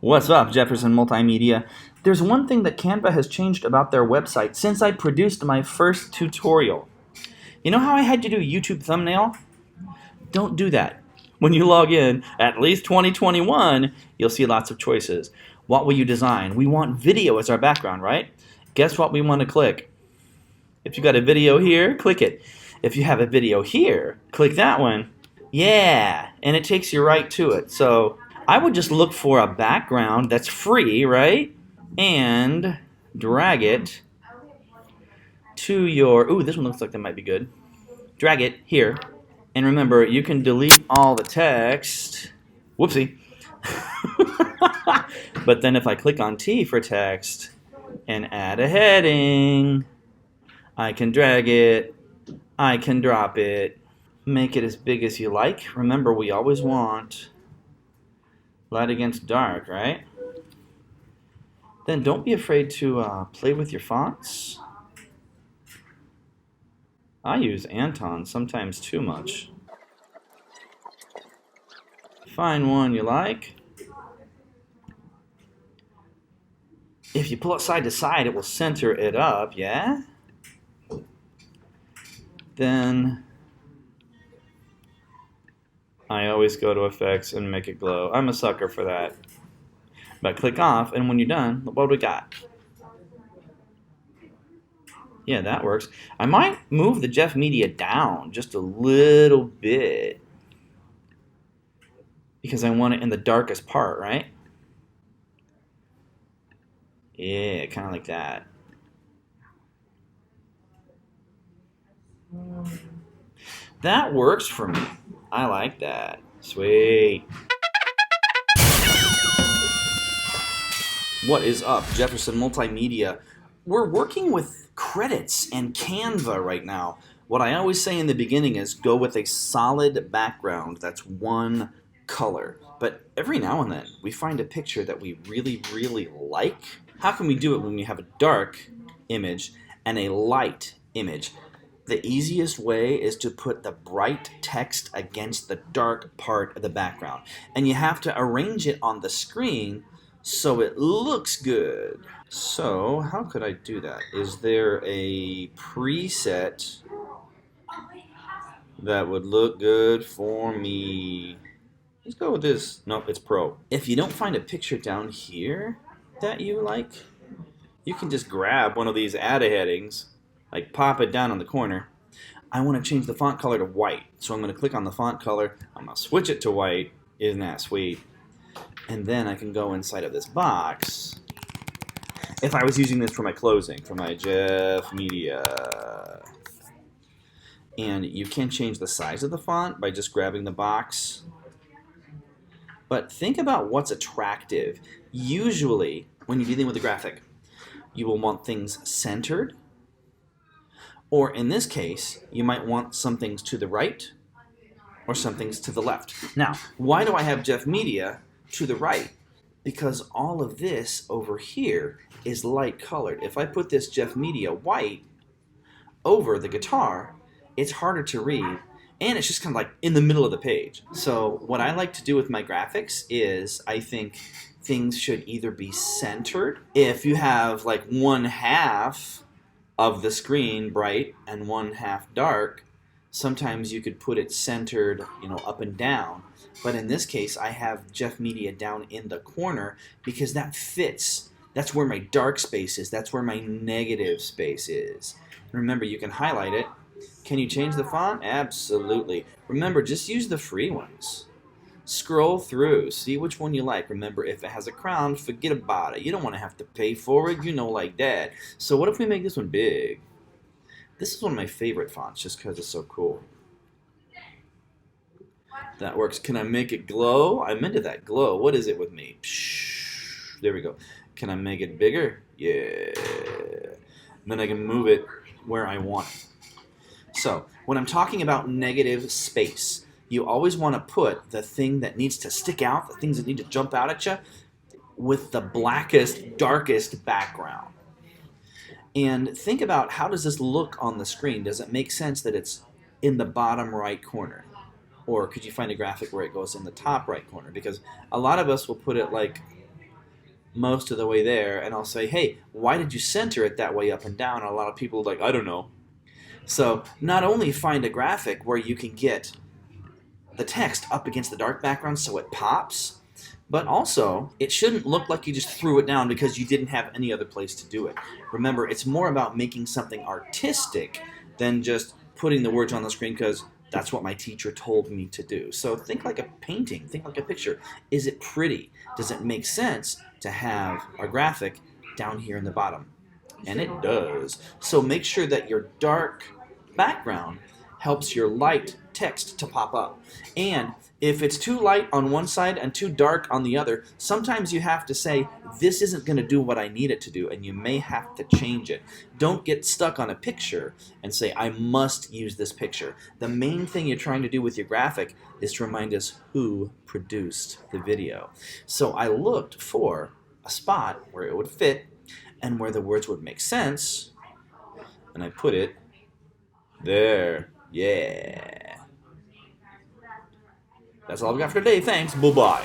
What's up, Jefferson Multimedia? There's one thing that Canva has changed about their website since I produced my first tutorial. You know how I had to do YouTube thumbnail? Don't do that. When you log in, at least 2021, you'll see lots of choices. What will you design? We want video as our background, right? Guess what we want to click? If you got a video here, click it. If you have a video here, click that one. Yeah, and it takes you right to it. So I would just look for a background that's free, right? And drag it to your, ooh, this one looks like that might be good. Drag it here. And remember, you can delete all the text. Whoopsie. But then if I click on T for text and add a heading, I can drag it, I can drop it, make it as big as you like. Remember, we always want light against dark, right? Then don't be afraid to play with your fonts. I use Anton, sometimes too much. Find one you like. If you pull it side to side, it will center it up, yeah? Then I always go to effects and make it glow. I'm a sucker for that. But click off, and when you're done, look what we got. Yeah, that works. I might move the Jeff Media down just a little bit because I want it in the darkest part, right? Yeah, kind of like that. That works for me. I like that. Sweet. What is up, Jefferson Multimedia? We're working with credits and Canva right now. What I always say in the beginning is go with a solid background that's one color. But every now and then we find a picture that we really, really like. How can we do it when we have a dark image and a light image? The easiest way is to put the bright text against the dark part of the background. And you have to arrange it on the screen so it looks good. So how could I do that? Is there a preset that would look good for me? Let's go with this. Nope, it's Pro. If you don't find a picture down here that you like, you can just grab one of these add headings, like pop it down on the corner. I want to change the font color to white, so I'm going to click on the font color. I'm going to switch it to white. Isn't that sweet? And then I can go inside of this box. If I was using this for my closing, for my Jeff Media. And you can change the size of the font by just grabbing the box. But think about what's attractive. Usually, when you're dealing with a graphic, you will want things centered. Or in this case, you might want some things to the right or some things to the left. Now, why do I have Jeff Media to the right? Because all of this over here is light colored. If I put this Jeff Media white over the guitar, it's harder to read, and it's just kind of like in the middle of the page. So what I like to do with my graphics is I think things should either be centered. If you have like one half of the screen bright and one half dark, sometimes you could put it centered, up and down. But in this case, I have Jeff Media down in the corner because that fits. That's where my dark space is. That's where my negative space is. Remember, you can highlight it. Can you change the font? Absolutely. Remember, just use the free ones. Scroll through, see which one you like. Remember, if it has a crown, forget about it. You don't want to have to pay for it, like that. So what if we make this one big? This is one of my favorite fonts just because it's so cool. That works. Can I make it glow? I'm into that glow. What is it with me? Psh, there we go. Can I make it bigger? Yeah. Then I can move it where I want it. So when I'm talking about negative space, you always want to put the thing that needs to stick out, the things that need to jump out at you, with the blackest, darkest background. And think about, how does this look on the screen? Does it make sense that it's in the bottom right corner? Or could you find a graphic where it goes in the top right corner? Because a lot of us will put it like most of the way there, and I'll say, hey, why did you center it that way up and down? And a lot of people are like, I don't know. So not only find a graphic where you can get the text up against the dark background so it pops, but also it shouldn't look like you just threw it down because you didn't have any other place to do it. Remember, it's more about making something artistic than just putting the words on the screen because that's what my teacher told me to do. So think like a painting, think like a picture. Is it pretty? Does it make sense to have a graphic down here in the bottom? And it does. So make sure that your dark background helps your light text to pop up. And if it's too light on one side and too dark on the other, sometimes you have to say, this isn't going to do what I need it to do, and you may have to change it. Don't get stuck on a picture and say, I must use this picture. The main thing you're trying to do with your graphic is to remind us who produced the video. So I looked for a spot where it would fit and where the words would make sense, and I put it there. Yeah. That's all I've got for today. Thanks. Bye-bye.